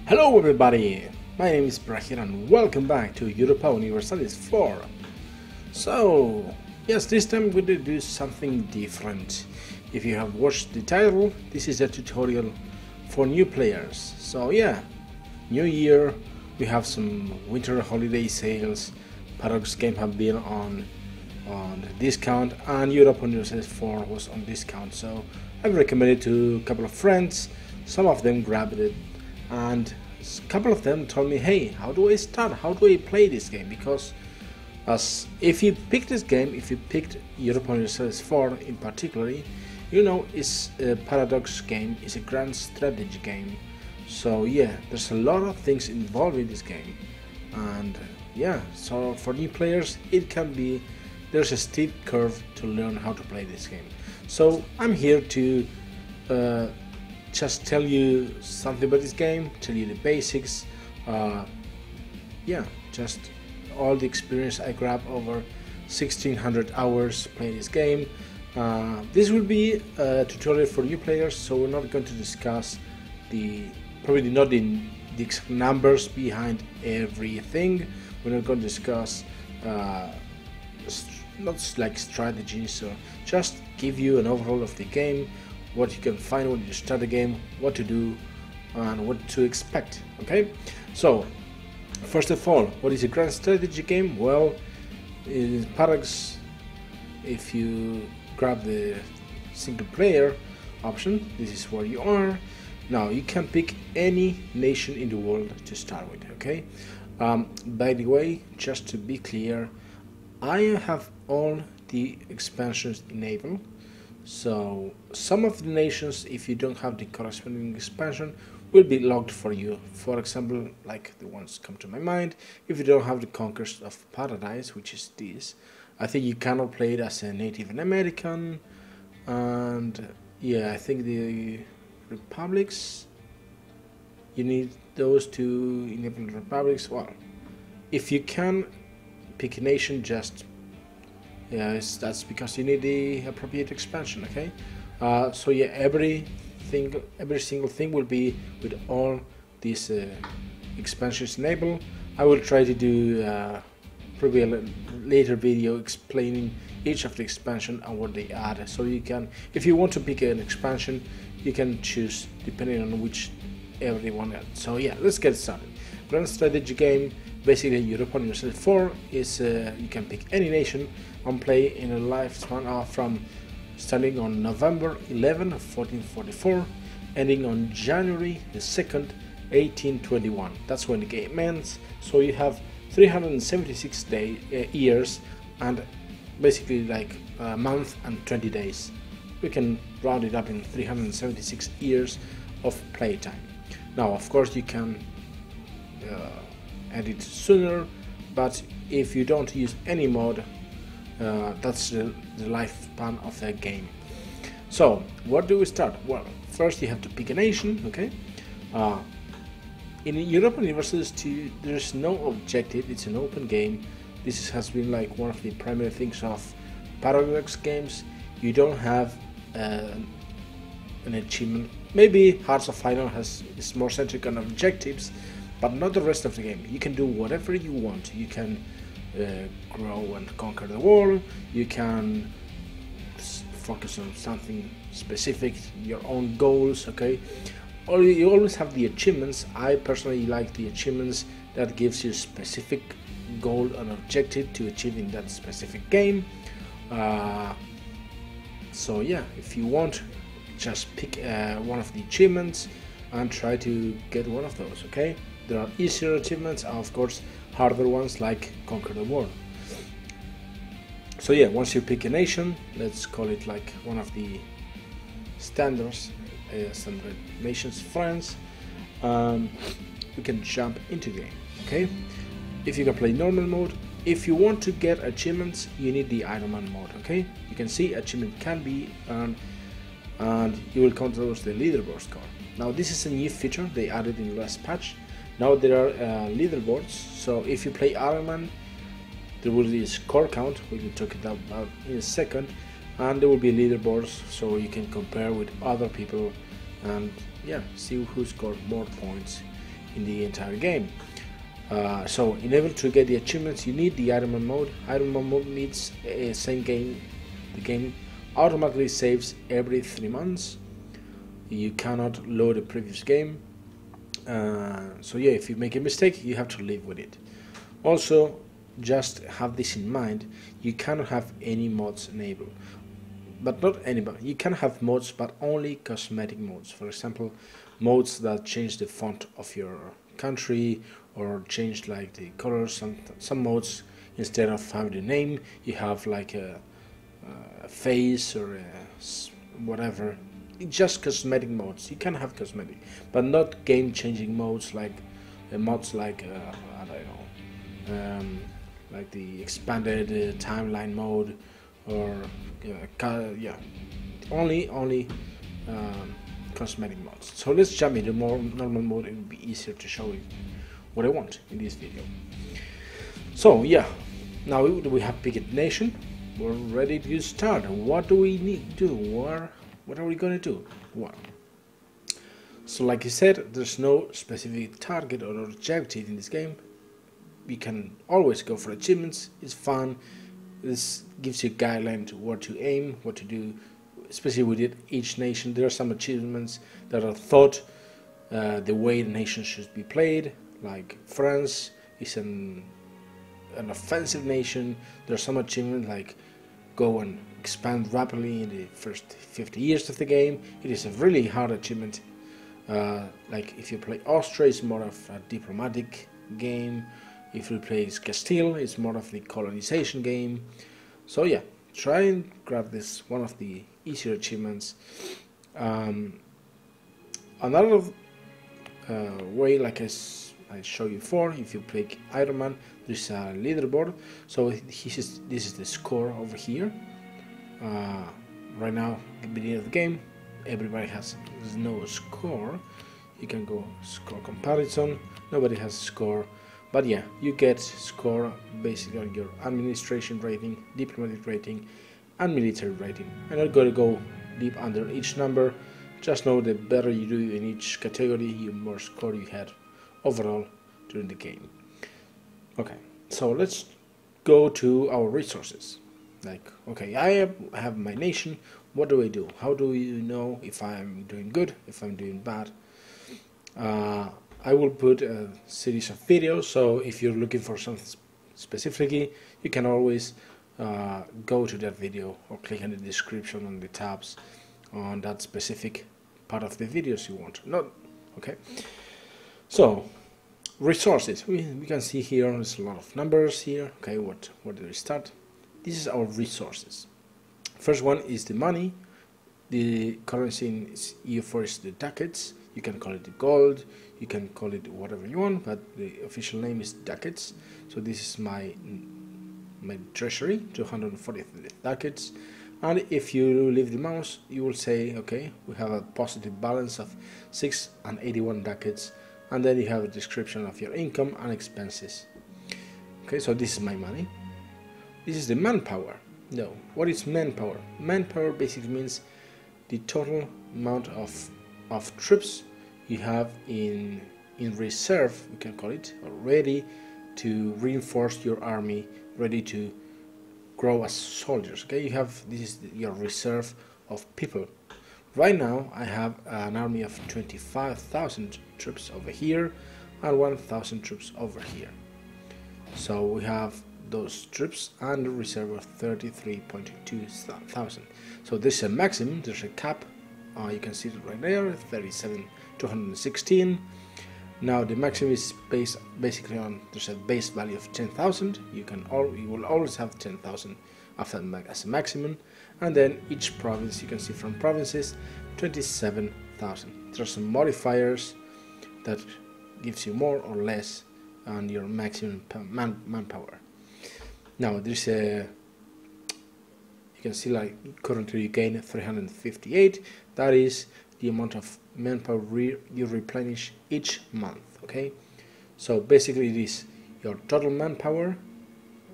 Hello everybody, my name is Brahir and welcome back to Europa Universalis 4. So, yes, this time we're going to do something different. If you have watched the title, this is a tutorial for new players. So yeah, new year, we have some winter holiday sales, Paradox game have been on discount, and Europa Universalis 4 was on discount. So I recommended it to a couple of friends, some of them grabbed it, and a couple of them told me, hey, how do I start, how do I play this game? Because if you pick this game, if you picked Europa Universalis 4 in particular, you know it's a Paradox game, it's a grand strategy game. So yeah, there's a lot of things involved in this game, and yeah, so for new players it can be, there's a steep curve to learn how to play this game. So I'm here to just tell you something about this game, tell you the basics, yeah, just all the experience I grabbed over 1600 hours playing this game. This will be a tutorial for new players, so we're not going to discuss probably not the exact numbers behind everything. We're not going to discuss not like strategies, or just give you an overall of the game, what you can find when you start the game, what to do and what to expect. Okay, so first of all, what is a grand strategy game? Well, in Paradox, if you grab the single player option, this is where you are. Now you can pick any nation in the world to start with. Okay, by the way, just to be clear, I have all the expansions enabled. So some of the nations, if you don't have the corresponding expansion, will be locked for you. For example, like the ones come to my mind, if you don't have the Conquest of Paradise, which is this, I think you cannot play it as a Native American. And yeah, I think the republics, you need those to enable republics. Well, if you can pick a nation, just that's because you need the appropriate expansion. Okay, so yeah, every single thing will be with all these expansions enabled. I will try to do probably a later video explaining each of the expansion and what they add. So you can, if you want to pick an expansion, you can choose depending on which everyone else. So yeah, let's get started. Grand strategy game. Basically, Europa Universalis 4 is you can pick any nation and play in a lifespan from starting on November 11 of 1444, ending on January the 2nd, 1821. That's when the game ends. So you have 376 years and basically like a month and 20 days. We can round it up in 376 years of playtime. Now, of course, you can end it sooner, but if you don't use any mod, that's the lifespan of the game. So where do we start? Well, first you have to pick a nation. Okay, in Europa Universalis 2 there's no objective, it's an open game. This has been like one of the primary things of Paradox games. You don't have an achievement. Maybe Hearts of Final is more centric on objectives, but not the rest of the game. You can do whatever you want. You can grow and conquer the world. You can focus on something specific, your own goals. Okay, or you always have the achievements. I personally like the achievements that gives you specific goal and objective to achieve in that specific game. So yeah, if you want, just pick one of the achievements and try to get one of those. Okay, there are easier achievements and of course harder ones like conquer the world. So yeah, once you pick a nation, let's call it like one of the standard nations, France, we can jump into the game. Okay, if you can play normal mode, if you want to get achievements, you need the Iron Man mode. Okay, you can see achievement can be earned and you will control the leaderboard score. Now this is a new feature they added in the last patch. Now there are leaderboards, so if you play Iron Man, there will be a score count, we will talk about in a second, and there will be leaderboards so you can compare with other people and yeah, see who scored more points in the entire game. So in order to get the achievements, you need the Iron Man mode. Iron Man mode means same game. The game automatically saves every 3 months. You cannot load a previous game. So yeah, if you make a mistake, you have to live with it. Also, just have this in mind, you cannot have any mods enabled. But not anybody. You can have mods, but only cosmetic mods. For example, modes that change the font of your country, or change like the colors. Some modes, instead of having the name, you have like a face or whatever. It's just cosmetic modes. You can have cosmetic, but not game-changing modes like mods like I don't know, like the expanded timeline mode, or yeah, only cosmetic mods. So let's jump into more normal mode. It will be easier to show you what I want in this video. So yeah, now we have picked nation. We're ready to start. What do we need to do? What are we going to do? Well, so like I said, there's no specific target or objective in this game. We can always go for achievements. It's fun. This gives you a guideline to where to aim, what to do, especially with each nation. There are some achievements that are thought the way the nation should be played. Like France is an offensive nation. There are some achievements like go and expand rapidly in the first 50 years of the game. It is a really hard achievement. Like if you play Austria, it's more of a diplomatic game. If you play Castile, it's more of the colonization game. So yeah, try and grab this, one of the easier achievements. Another way, like I showed you before, if you play Iron Man, there's a leaderboard. So this is the score over here. Right now, at the beginning of the game, everybody has no score. You can go score comparison. Nobody has a score. But yeah, you get score basically on your administration rating, diplomatic rating, and military rating. I'm not going to go deep under each number. Just know the better you do in each category, the more score you had overall during the game. Okay, so let's go to our resources. Like, okay, I have my nation. What do I do? How do you know if I'm doing good, if I'm doing bad? I will put a series of videos, so if you're looking for something specifically, you can always go to that video or click on the description on the tabs on that specific part of the videos you want. Okay. So resources, we can see here there's a lot of numbers here. Okay, where do we start? This is our resources. First one is the money. The currency in EU4 is the ducats. You can call it the gold, you can call it whatever you want, but the official name is ducats. So this is my treasury, 240 ducats. And if you leave the mouse, you will say, okay, we have a positive balance of 681 ducats, and then you have a description of your income and expenses. Okay, so this is my money. This is the manpower. No, what is manpower? Manpower basically means the total amount of troops you have in reserve, we can call it, or ready to reinforce your army, ready to grow as soldiers. Okay, you have, this is your reserve of people. Right now I have an army of 25,000 troops over here and 1,000 troops over here. So we have those troops and a reserve of 33.2 thousand. So this is a maximum, there's a cap. You can see it right there, 37,216. Now the maximum is based basically on, there's a base value of 10,000. You will always have 10,000 after as a maximum, and then each province, you can see from provinces, 27,000. There's some modifiers that gives you more or less on your maximum manpower. Now there's a, you can see like currently you gain 358. That is the amount of manpower you replenish each month. Okay, so basically it is your total manpower.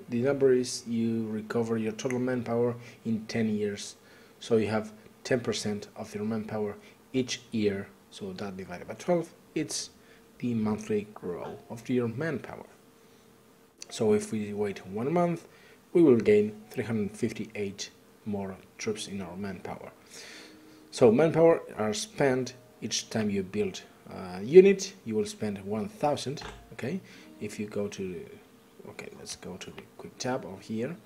The number is you recover your total manpower in 10 years. So you have 10% of your manpower each year. So that divided by 12, it's the monthly growth of your manpower. So if we wait 1 month, we will gain 358 more troops in our manpower. So manpower are spent each time you build a unit. You will spend 1000. Okay, if you go to, okay, let's go to the quick tab over here,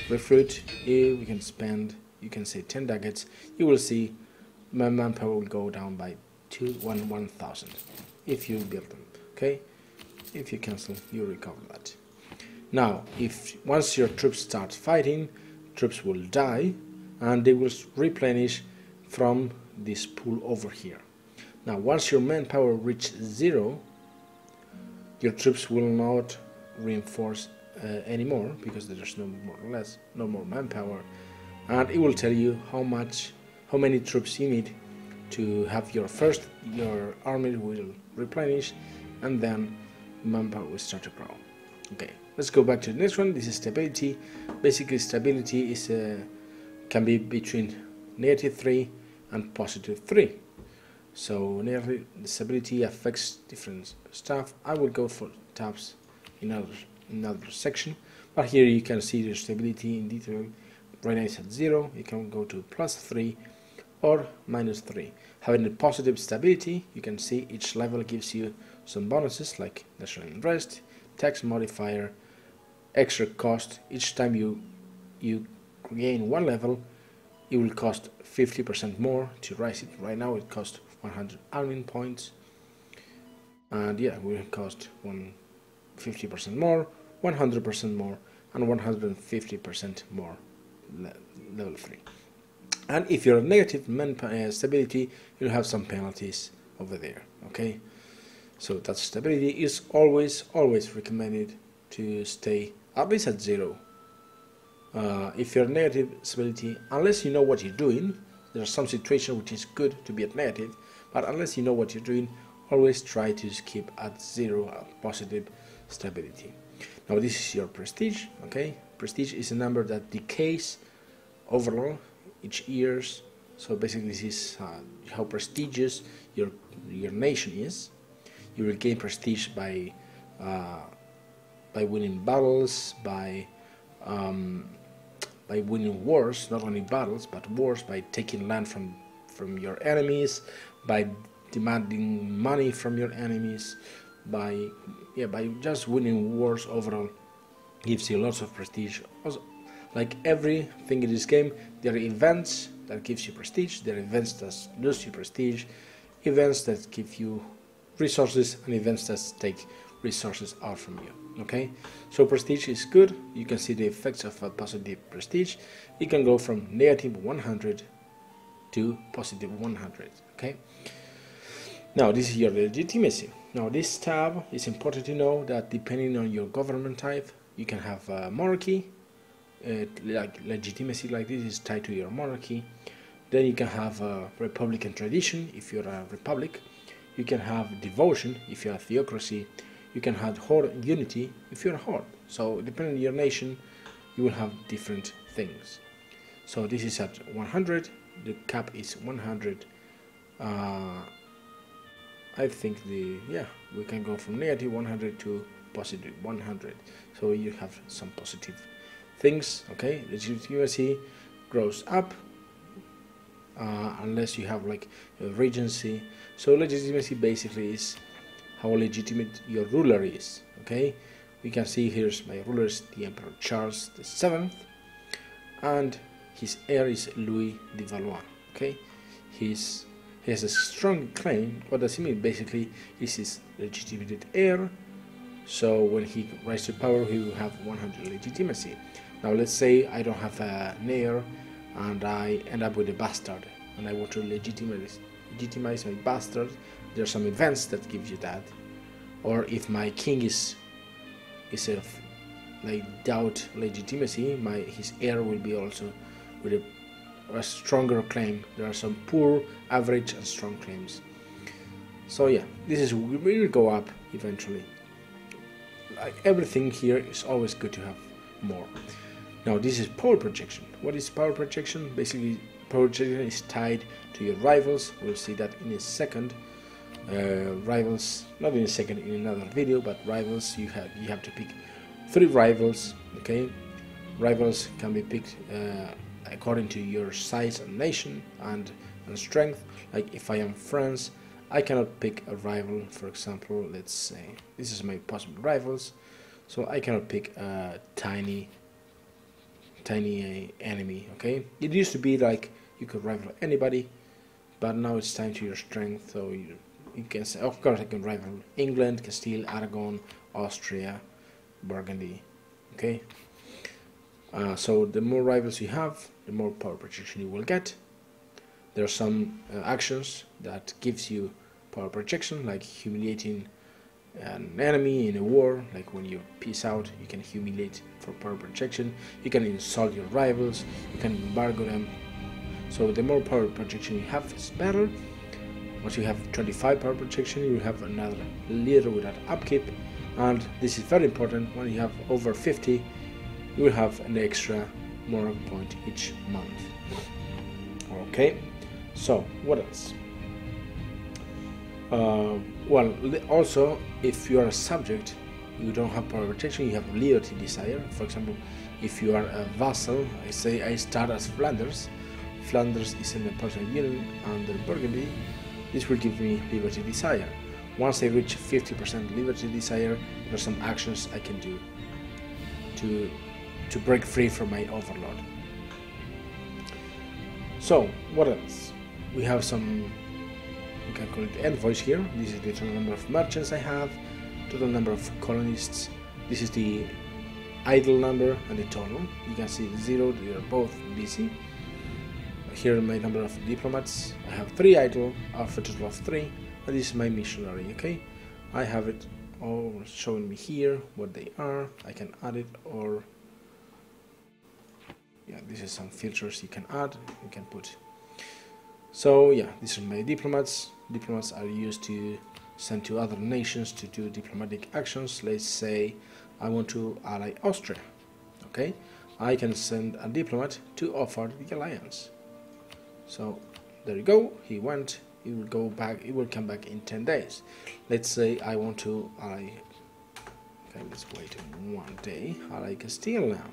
recruit. We can spend, you can say 10 ducats. You will see my manpower will go down by 1000 if you build them. Okay, if you cancel, you recover that. Now, if once your troops start fighting, troops will die and they will replenish from this pool over here. Now, once your manpower reaches 0, your troops will not reinforce anymore, because there's no more manpower, and it will tell you how many troops you need to have your army will replenish, and then manpower will start to grow. Okay, let's go back to the next one. This is stability. Basically, stability is can be between -3 and +3. So negative stability affects different stuff. I will go for tabs in another section, but here you can see the stability in detail. Right now it's at 0. You can go to +3 or -3. Having a positive stability, you can see each level gives you some bonuses like national interest, tax modifier, extra cost. Each time you gain 1 level, it will cost 50% more to rise it. Right now it costs 100 admin points, and yeah, it will cost 50% more, 100% more, and 150% more level 3. And if you're negative stability, you'll have some penalties over there. Okay, so that stability is always recommended to stay at least at 0. If you're negative stability, unless you know what you're doing, there are some situations which is good to be at negative, but unless you know what you're doing, always try to keep at 0 positive stability. Now this is your prestige. Okay, prestige is a number that decays overall each year. So basically this is how prestigious your nation is. You will gain prestige by winning battles, by winning wars, not only battles but wars, by taking land from your enemies, by demanding money from your enemies, by just winning wars overall. Gives you lots of prestige. Also, like everything in this game, there are events that gives you prestige, there are events that lose you prestige, events that give you resources, and events that take resources out from you. Okay, so prestige is good. You can see the effects of a positive prestige. It can go from -100 to +100. Okay, now this is your legitimacy. Now this tab is important to know that depending on your government type, you can have a monarchy, like legitimacy like this is tied to your monarchy. Then you can have a republican tradition if you're a republic. You can have devotion if you're a theocracy. You can have horde unity if you're a horde. So depending on your nation, you will have different things. So this is at 100. The cap is 100. I think we can go from -100 to +100. So you have some positive things. Okay, legitimacy grows up unless you have like a regency. So legitimacy basically is how legitimate your ruler is. Okay, we can see here's my ruler is the Emperor Charles VII, and his heir is Louis de Valois. Okay, he has a strong claim. What does he mean? Basically, he's his legitimate heir. So when he rises to power, he will have 100 legitimacy. Now let's say I don't have an heir and I end up with a bastard, and I want to legitimize my bastard. There are some events that give you that. Or if my king is like doubt legitimacy, his heir will be also with a stronger claim. There are some poor, average, and strong claims. So yeah, we will go up eventually. Like everything here is always good to have more. Now this is power projection. What is power projection? Basically, power projection is tied to your rivals. We'll see that in a second. rivals, not in a second, in another video, but rivals, you have to pick 3 rivals. Okay, rivals can be picked according to your size and nation and strength. Like if I am France, I cannot pick a rival. For example, let's say this is my possible rivals, so I cannot pick a tiny enemy. Okay, it used to be like you could rival anybody, but now it's time to your strength. So you can say, of course, I can rival England, Castile, Aragon, Austria, Burgundy. Okay, so the more rivals you have, the more power projection you will get. There are some actions that gives you power projection, like humiliating an enemy in a war. Like when you peace out, you can humiliate for power projection. You can insult your rivals, you can embargo them. So the more power projection you have is better. Once you have 25 power projection, you will have another leader with that upkeep, and this is very important. When you have over 50, you will have an extra Monarch point each month. Okay, so what else? Well, also, if you are a subject, you don't have power protection, you have loyalty desire. For example, if you are a vassal, I say I start as Flanders. Flanders is in the personal union under Burgundy. This will give me liberty desire. Once I reach 50% liberty desire, there are some actions I can do to break free from my overlord. So, what else? We have some, we can call it envoys here. This is the total number of merchants I have, total number of colonists. This is the idle number and the total. You can see 0, they are both busy. Here my number of diplomats. I have 3 idle, of a total of 3, and this is my missionary. Okay, I have it all showing me here what they are. I can add it, or yeah, this is some filters you can add, you can put. So yeah, these are my diplomats. Diplomats are used to send to other nations to do diplomatic actions. Let's say I want to ally Austria. Okay, I can send a diplomat to offer the alliance. So there you go, he went, he will go back, he will come back in 10 days. Let's say I want to ally, okay, let's wait 1 day, ally Castile now.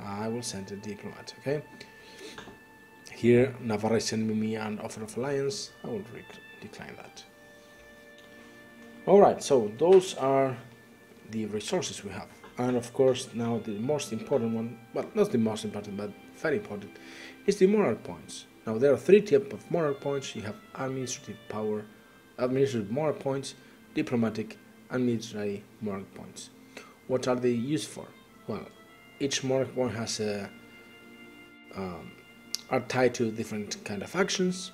I will send a diplomat, okay? Here, Navarre is sending me an offer of alliance. I will decline that. Alright, so those are the resources we have. And of course, now the most important one, well, not the most important, but very important, is the Monarch points. Now, there are 3 types of Monarch points. You have administrative power, administrative Monarch points, diplomatic, and military Monarch points. What are they used for? Well, each Monarch point has are tied to different kind of actions.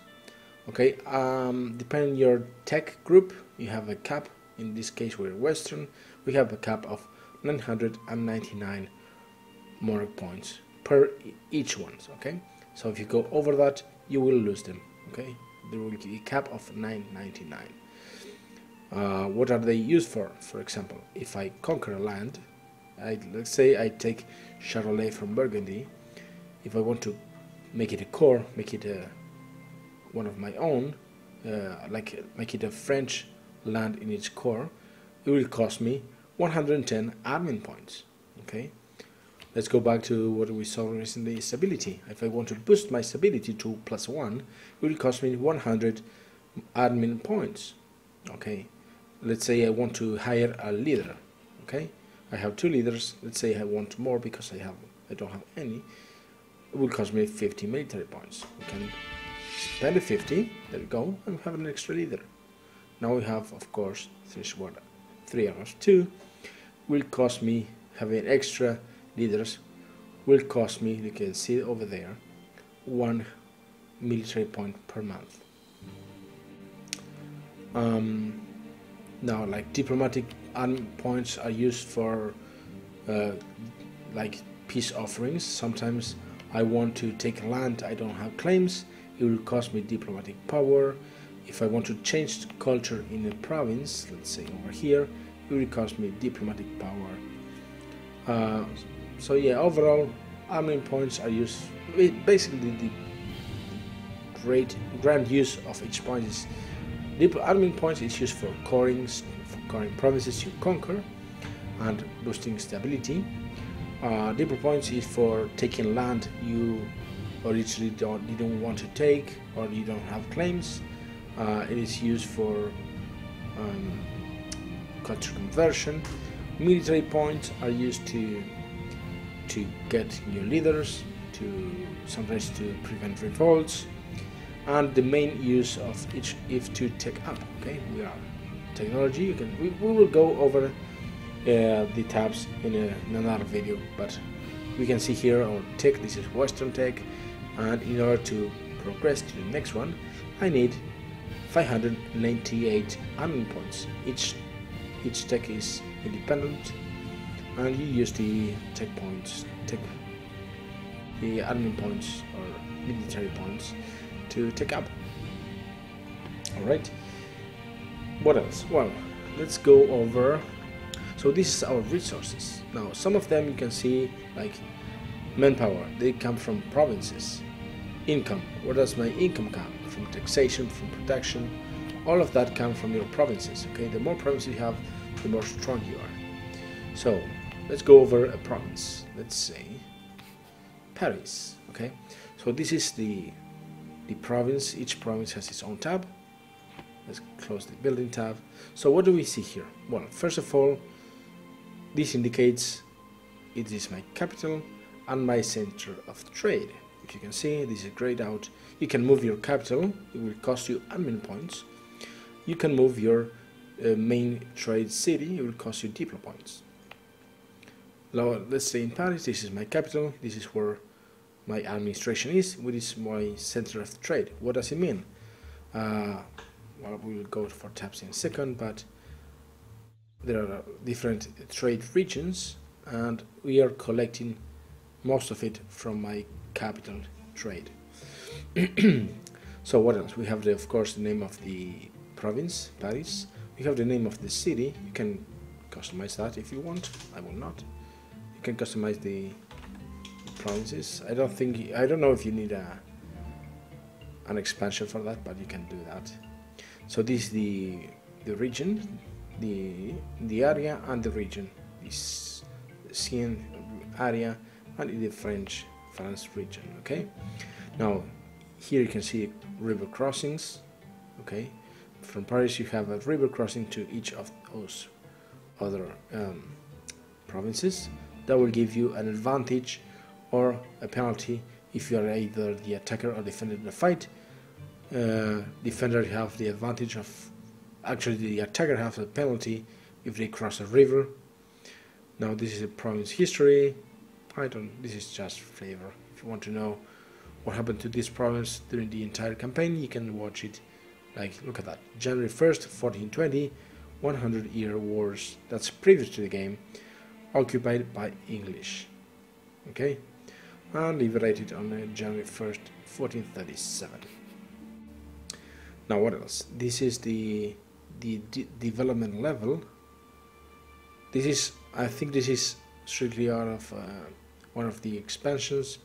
Okay, depending on your tech group, you have a cap. In this case, we're Western. We have a cap of 999 Monarch points per each one. Okay, so if you go over that, you will lose them. Okay, there will be a cap of 999. What are they used for? For example, if I conquer a land, let's say I take Charolais from Burgundy. If I want to make it a core, make it one of my own, like make it a French land in its core, it will cost me 110 admin points. Okay, let's go back to what we saw recently, stability. If I want to boost my stability to +1, it will cost me 100 admin points. Okay, let's say I want to hire a leader. Okay, I have 2 leaders. Let's say I want more because I don't have any. It will cost me 50 military points. We can spend the 50, there we go, and we have an extra leader. Now we have, of course, 3 hours 2 will cost me, having extra leaders will cost me, you can see over there, 1 military point per month. Now, like diplomatic points are used for like peace offerings. Sometimes I want to take land, I don't have claims, it will cost me diplomatic power. If I want to change culture in a province, let's say over here, it will cost me diplomatic power. So yeah, overall, admin points are used, basically the grand use of each point is Diplo admin points is used for coring provinces you conquer and boosting stability. Diplo points is for taking land you originally didn't want to take or you don't have claims. It is used for culture conversion. Military points are used to get new leaders, sometimes to prevent revolts, and the main use of each is to take up. Okay, we are technology. We will go over the tabs in another video, but we can see here our tech. This is Western tech, and in order to progress to the next one, I need 598 admin points. Each tech is independent, and you use the the admin points or military points to take up. Alright, what else? Well, let's go over. So this is our resources. Now some of them you can see, like manpower, they come from provinces. Income, where does my income come? From taxation, from production, all of that come from your provinces. Okay, the more provinces you have, the more strong you are. So let's go over a province. Let's say Paris. Okay, so this is the province. Each province has its own tab. Let's close the building tab. So what do we see here? Well, first of all, this indicates it is my capital and my center of trade. If you can see, this is grayed out. You can move your capital, it will cost you admin points. You can move your main trade city, it will cost you Diplo points. Now, let's say in Paris, this is my capital, this is where my administration is, which is my center of trade. What does it mean? Well, we will go for tabs in a second, but there are different trade regions, and we are collecting most of it from my capital trade. So what else? We have, of course, the name of the province, Paris. We have the name of the city. You can customize that if you want. I will not. You can customize the provinces. I don't know if you need an expansion for that, but you can do that. So this is the region, the area and the region. This Sienne area and the France region. Okay, now here you can see river crossings. Okay, from Paris you have a river crossing to each of those other provinces. That will give you an advantage or a penalty if you are either the attacker or defender in the fight. Defender have the advantage of, actually the attacker has a penalty if they cross a river. Now this is a province history. This is just flavor. If you want to know what happened to this province during the entire campaign, you can watch it. Like, look at that. January 1st, 1420, 100-year wars. That's previous to the game, occupied by English. Okay? And liberated on January 1st, 1437. Now what else? This is the development level. This is, I think this is strictly out of one of the expansions,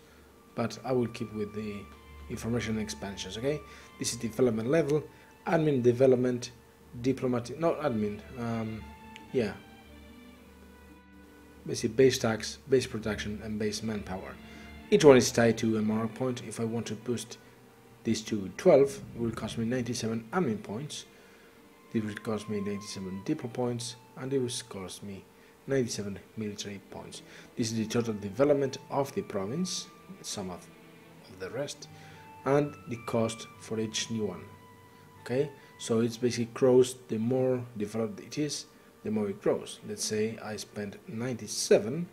but I will keep with the information expansions. Okay, this is development level, admin development, diplomatic, not admin, yeah, basically base tax, base production and base manpower. Each one is tied to a Monarch point. If I want to boost this to 12, it will cost me 97 admin points. It will cost me 97 Diplo points, and it will cost me 97 military points. This is the total development of the province, some of the rest, and the cost for each new one. Okay, so it's basically grows. The more developed it is, the more it grows. Let's say I spent 97,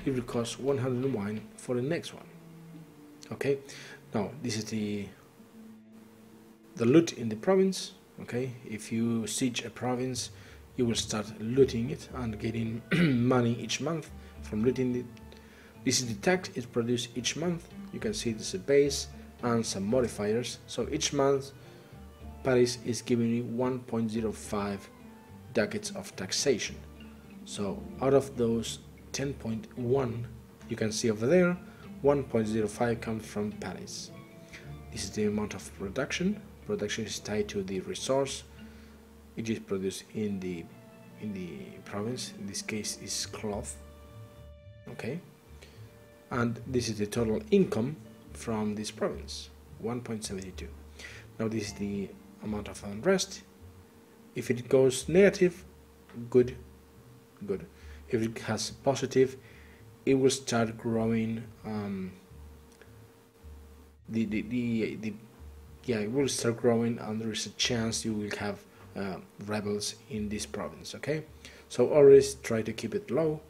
it will cost 101 for the next one. Okay, now this is the loot in the province. Okay, if you siege a province, you will start looting it and getting money each month from looting it. This is the tax it's produced each month. You can see this is a base and some modifiers. So each month Paris is giving me 1.05 ducats of taxation. So out of those 10.1 you can see over there, 1.05 comes from Paris. This is the amount of production. Production is tied to the resource. It is produced in the province. In this case, is cloth. Okay, and this is the total income from this province, 1.72. Now this is the amount of unrest. If it goes negative, good. If it has positive, it will start growing. It will start growing, and there is a chance you will have rebels in this province. Okay, so always try to keep it low.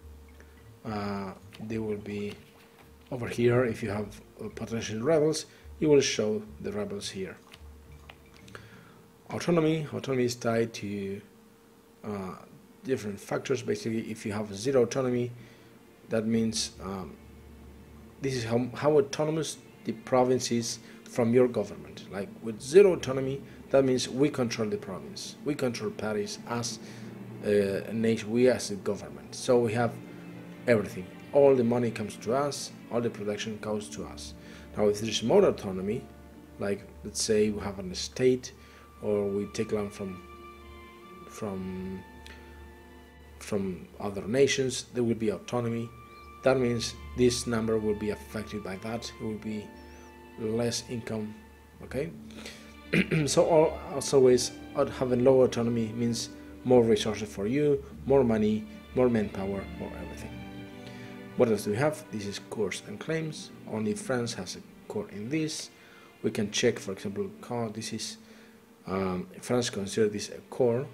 They will be over here. If you have potential rebels, you will show the rebels here. Autonomy is tied to different factors. Basically, if you have zero autonomy, that means this is how autonomous the province is from your government. Like with zero autonomy, that means we control the province, we control Paris as a nation, we as a government. So we have everything, all the money comes to us, all the production goes to us. Now if there's more autonomy, like let's say we have an estate, or we take land from other nations, there will be autonomy. That means this number will be affected by that. It will be less income. Okay, so as always, having low autonomy means more resources for you, more money, more manpower, more everything. What else do we have? This is cores and claims. Only France has a core in this. We can check, for example, this is France considered this a core,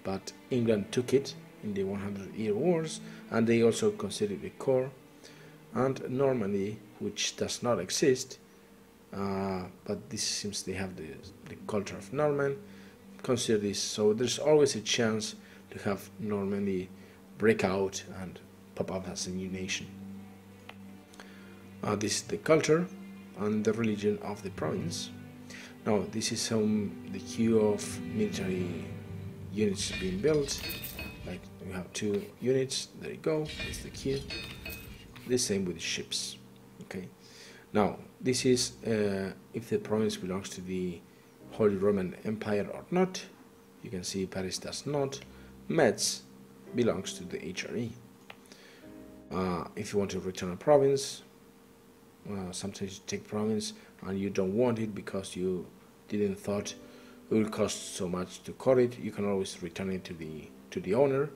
but England took it in the 100-year wars, and they also considered it a core. And Normandy, which does not exist, but this seems they have the culture of Norman, consider this. So there's always a chance to have Normandy break out and pop up as a new nation. This is the culture and the religion of the province. Now this is the queue of military units being built. Like we have 2 units, there you go, that's the queue. The same with ships. Okay, now this is if the province belongs to the Holy Roman Empire or not. You can see Paris does not. Metz belongs to the HRE. If you want to return a province, sometimes you take province and you don't want it because you didn't thought it will cost so much to cut it, you can always return it to the owner.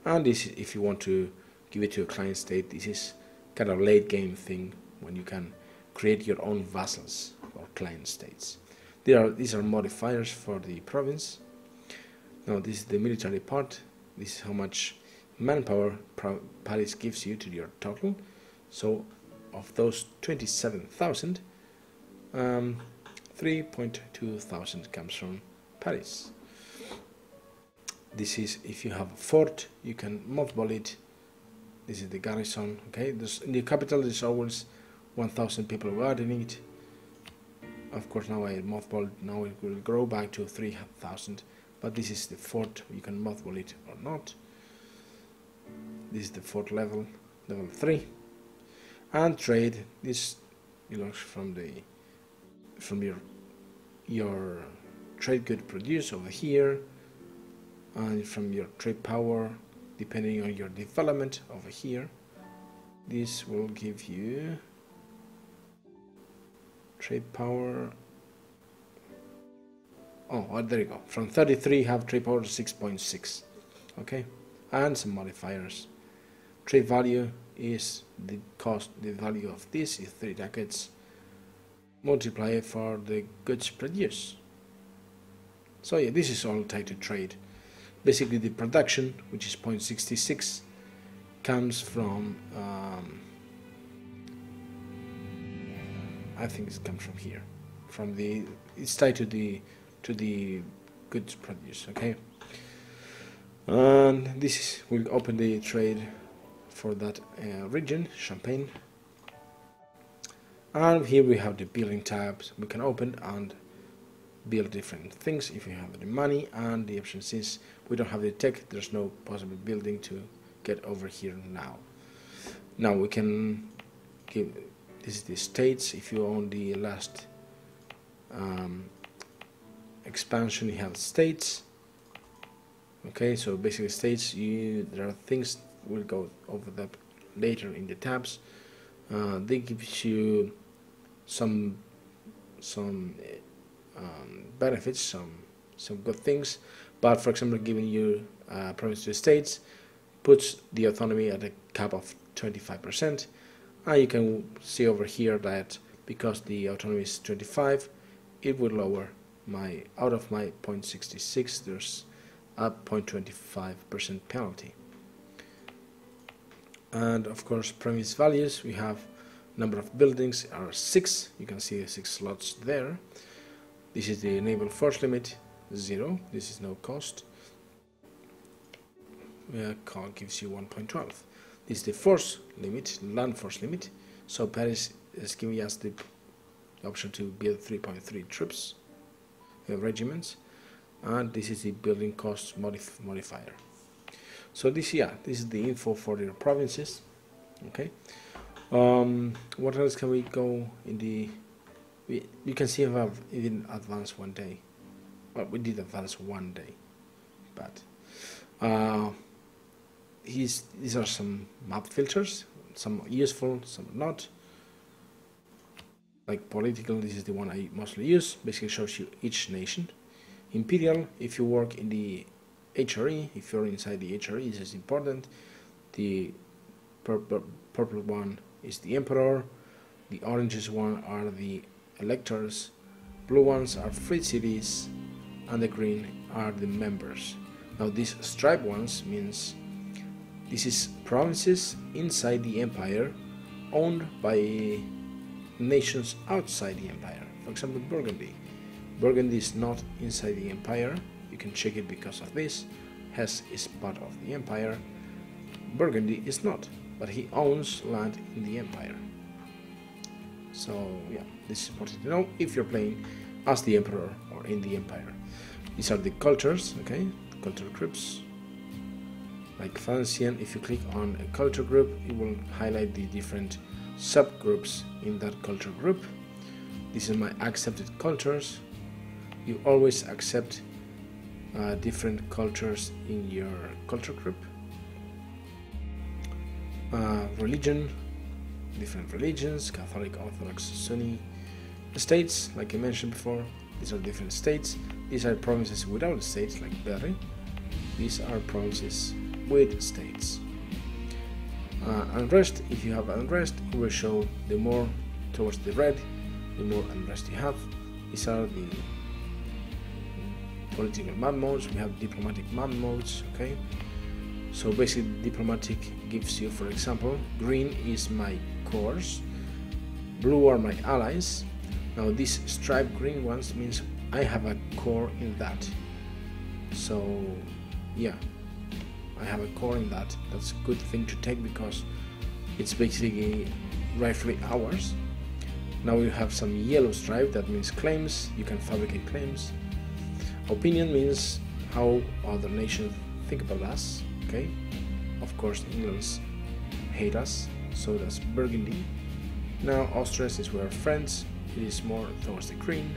And this, if you want to give it to a client state, this is kind of late game thing when you can create your own vassals or client states. These are modifiers for the province. Now this is the military part. This is how much manpower Paris gives you to your total. So of those 27,000, 3.2 thousand comes from Paris. This is if you have a fort, you can mothball it. This is the garrison. Okay, in the capital there's always 1,000 people guarding it. Of course, now I mothball. Now it will grow back to 3,000. But this is the fort. You can mothball it or not. This is the fort level 3. And trade. This belongs from your trade good produce over here, and from your trade power, depending on your development over here. This will give you trade power. Oh, there you go. From 33 have trade power to 6.6. Okay, and some modifiers. Trade value is the cost, the value of this is 3 ducats. Multiply it for the goods produced. So yeah, this is all tied to trade. Basically, the production, which is 0.66, comes from I think it comes from here, it's tied to the goods produced. Okay, and this will open the trade for that region, Champagne. And here we have the building tabs. We can open and build different things if you have the money, and the option is we don't have the tech, there's no possible building to get over here now. Now we can give, this is the states. If you own the last expansion, you have states. Okay, so basically states, there are things we'll go over that later in the tabs. They give you some benefits, some good things, but for example, giving you province to the states puts the autonomy at a cap of 25%, and you can see over here that because the autonomy is 25, it will lower my, out of my 0.66, there's a 0.25% penalty. And of course, premise values, we have number of buildings are 6, you can see the 6 slots there. This is the enable force limit, 0, this is no cost. Call gives you 1.12. This is the force limit, land force limit. So Paris is giving us the option to build 3.3 troops, regiments, and this is the building cost modifier. So this is the info for the provinces. Okay. What else can we go in the? You can see we didn't advance one day. Well, we did advance one day, but these are some map filters. Some useful, some not. Like political, this is the one I mostly use. Basically shows you each nation. Imperial, if you work in the HRE, if you're inside the HRE, this is important. The purple one is the emperor. The oranges one are the electors. Blue ones are free cities, and the green are the members. Now these striped ones means this is provinces inside the empire owned by nations outside the empire. For example, Burgundy. Burgundy is not inside the empire. You can check it because of this. Hesse is part of the empire. Burgundy is not, but he owns land in the empire. So yeah, this is important to know if you're playing as the emperor or in the empire. These are the cultures, okay, culture groups. Like Valencian, if you click on a culture group, it will highlight the different subgroups in that culture group. This is my accepted cultures. You always accept different cultures in your culture group. Religion, different religions, Catholic, Orthodox, Sunni. States, like I mentioned before, these are different states. These are provinces without states, like Berry. These are provinces with states. Unrest, if you have unrest, it will show the more towards the red, the more unrest you have. These are the political map modes. We have diplomatic map modes, okay? So basically diplomatic gives you, for example, green is my cores, blue are my allies. Now these striped green ones means I have a core in that. So yeah, I have a core in that. That's a good thing to take because it's basically rightfully ours. Now we have some yellow stripe, that means claims. You can fabricate claims. Opinion means how other nations think about us, okay? Of course, England's hate us, so does Burgundy. Now Austria, since we are friends, it is more towards the green.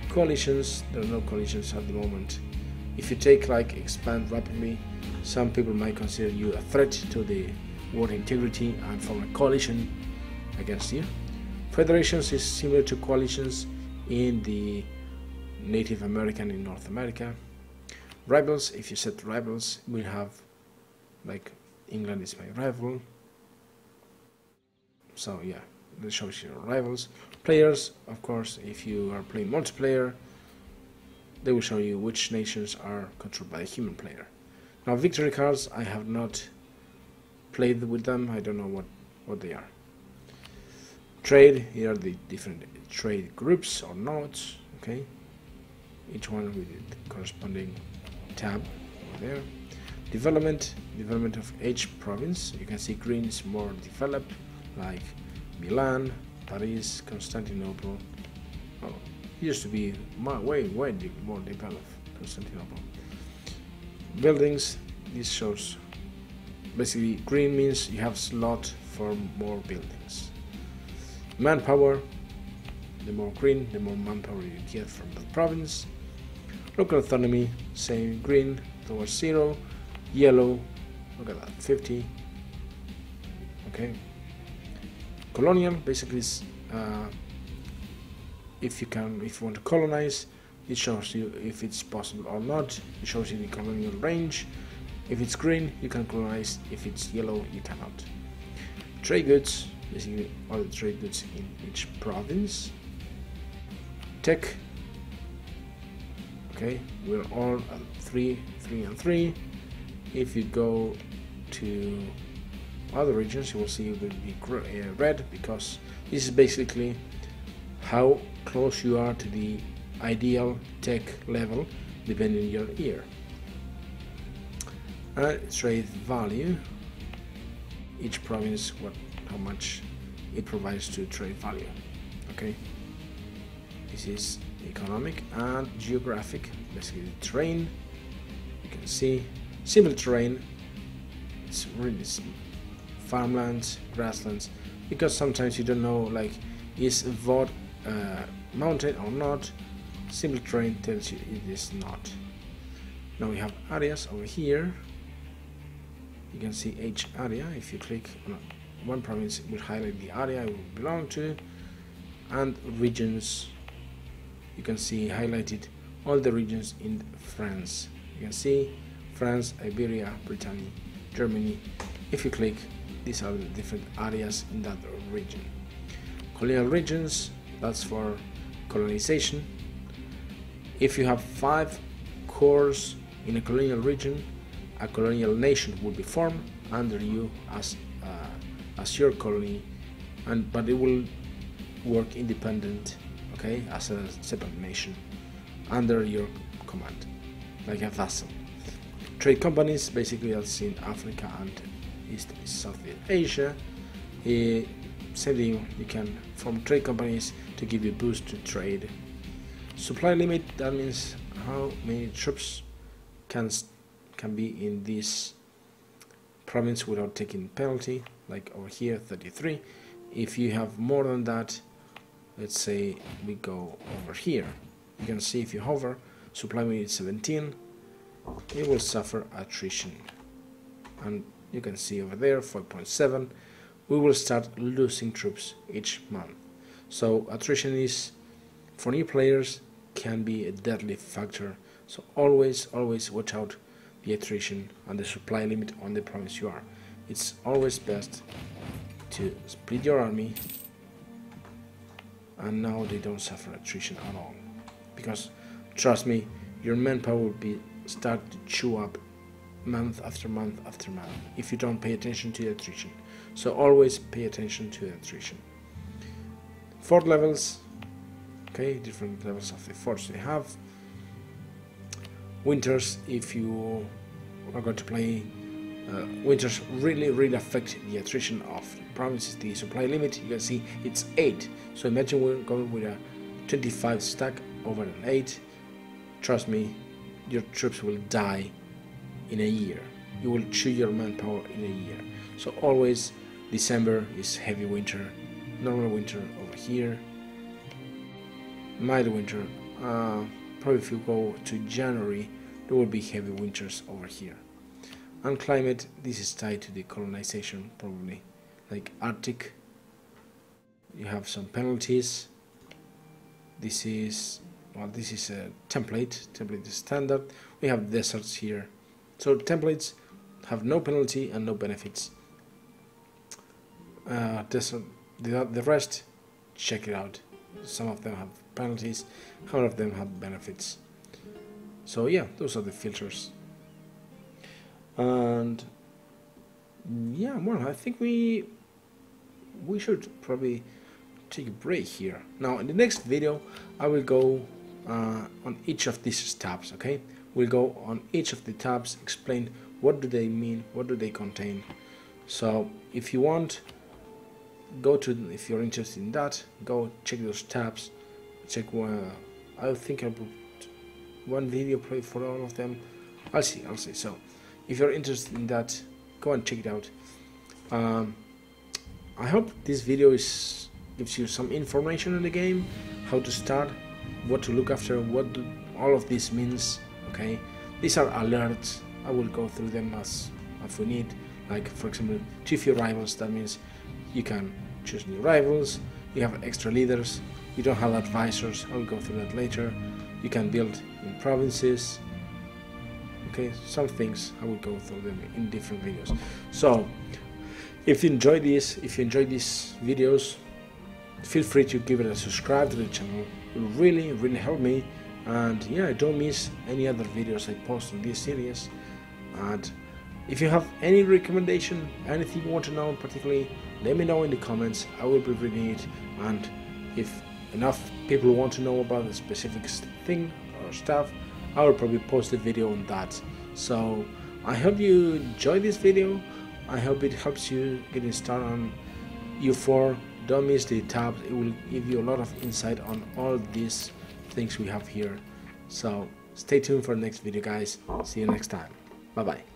Coalitions, there are no coalitions at the moment. If you take like expand rapidly, some people might consider you a threat to the world integrity and form a coalition against you. Federations is similar to coalitions in the Native American in North America. Rivals, if you set rivals, we have like England is my rival. So yeah, this shows your rivals. Players, of course, if you are playing multiplayer, they will show you which nations are controlled by a human player. Now victory cards, I have not played with them, I don't know what they are. Trade, here are the different trade groups or nodes, okay? Each one with the corresponding tab over there. Development of each province. You can see green is more developed, like Milan, Paris, Constantinople. Oh, it used to be way more developed, Constantinople. Buildings, this shows basically green means you have slot for more buildings. Manpower, the more green, the more manpower you get from the province. Local autonomy, same, green towards 0, yellow, look at that, 50. Okay. Colonial basically is if you want to colonize, it shows you if it's possible or not. It shows you the colonial range. If it's green, you can colonize. If it's yellow, you cannot. Trade goods, basically all the trade goods in each province. Tech, okay, we're all at 3, 3 and 3. If you go to other regions, you will see it will be red, because this is basically how close you are to the ideal tech level depending on your year. Trade value, each province how much it provides to trade value. Okay, this is economic and geographic, basically terrain. You can see simple terrain, it's really farmlands, grasslands, because sometimes you don't know, like, is Vod mountain or not. Simple terrain tells you it is not. Now we have areas over here. You can see each area. If you click on one province, it will highlight the area it will belong to, and regions. You can see highlighted all the regions in France. You can see France, Iberia, Brittany, Germany. If you click, these are the different areas in that region. Colonial regions, that's for colonization. If you have 5 cores in a colonial region, a colonial nation will be formed under you as your colony, but it will work independent, okay, as a separate nation under your command, like a vassal. Trade companies, basically that's in Africa and East Southeast Asia. Same thing, you can form trade companies to give you a boost to trade. Supply limit, that means how many troops can be in this province without taking penalty, like over here 33. If you have more than that, let's say we go over here, you can see if you hover, supply limit 17, it will suffer attrition, and you can see over there 4.7. we will start losing troops each month. So attrition is, for new players, can be a deadly factor. So always watch out the attrition and the supply limit on the province you are. It's always best to split your army, and now they don't suffer attrition at all, because trust me, your manpower will start to chew up month after month after month if you don't pay attention to the attrition. So always pay attention to the attrition. Fort levels, okay, different levels of the forts they have. Winters, if you are going to play, winters really affect the attrition of provinces. The supply limit, you can see it's 8. So imagine we're going with a 25 stack over an 8. Trust me, your troops will die in a year. You will chew your manpower in a year. So always, December is heavy winter, normal winter over here, mild winter. Probably if you go to January, there will be heavy winters over here. And climate, this is tied to the colonization, probably, like Arctic. You have some penalties. This is a template. Template is standard. We have deserts here. So templates have no penalty and no benefits. The rest, check it out. Some of them have penalties, some of them have benefits. So yeah, those are the filters. And yeah, well, I think we should probably take a break here. Now in the next video I will go on each of these tabs, okay? We'll go on each of the tabs, explain what do they mean, what do they contain. So if you want, if you're interested in that, go check those tabs, check I think I'll put one video play for all of them. I'll see. So if you're interested in that, go and check it out. I hope this video gives you some information on the game, how to start, what to look after, what all of this means. Okay, these are alerts. I will go through them as we need. Like for example, choose your rivals. That means you can choose new rivals. You have extra leaders. You don't have advisors. I will go through that later. You can build in provinces. Okay, some things I will go through them in different videos. So if you enjoy these videos, feel free to give it a subscribe to the channel. It will really help me. And yeah, don't miss any other videos I post on this series. And if you have any recommendation, anything you want to know particularly, let me know in the comments. I will be reading it, and if enough people want to know about a specific thing or stuff, I will probably post a video on that. So I hope you enjoy this video. I hope it helps you getting started on EU4. Don't miss the tabs. It will give you a lot of insight on all these things we have here. So stay tuned for the next video, guys. See you next time. Bye bye.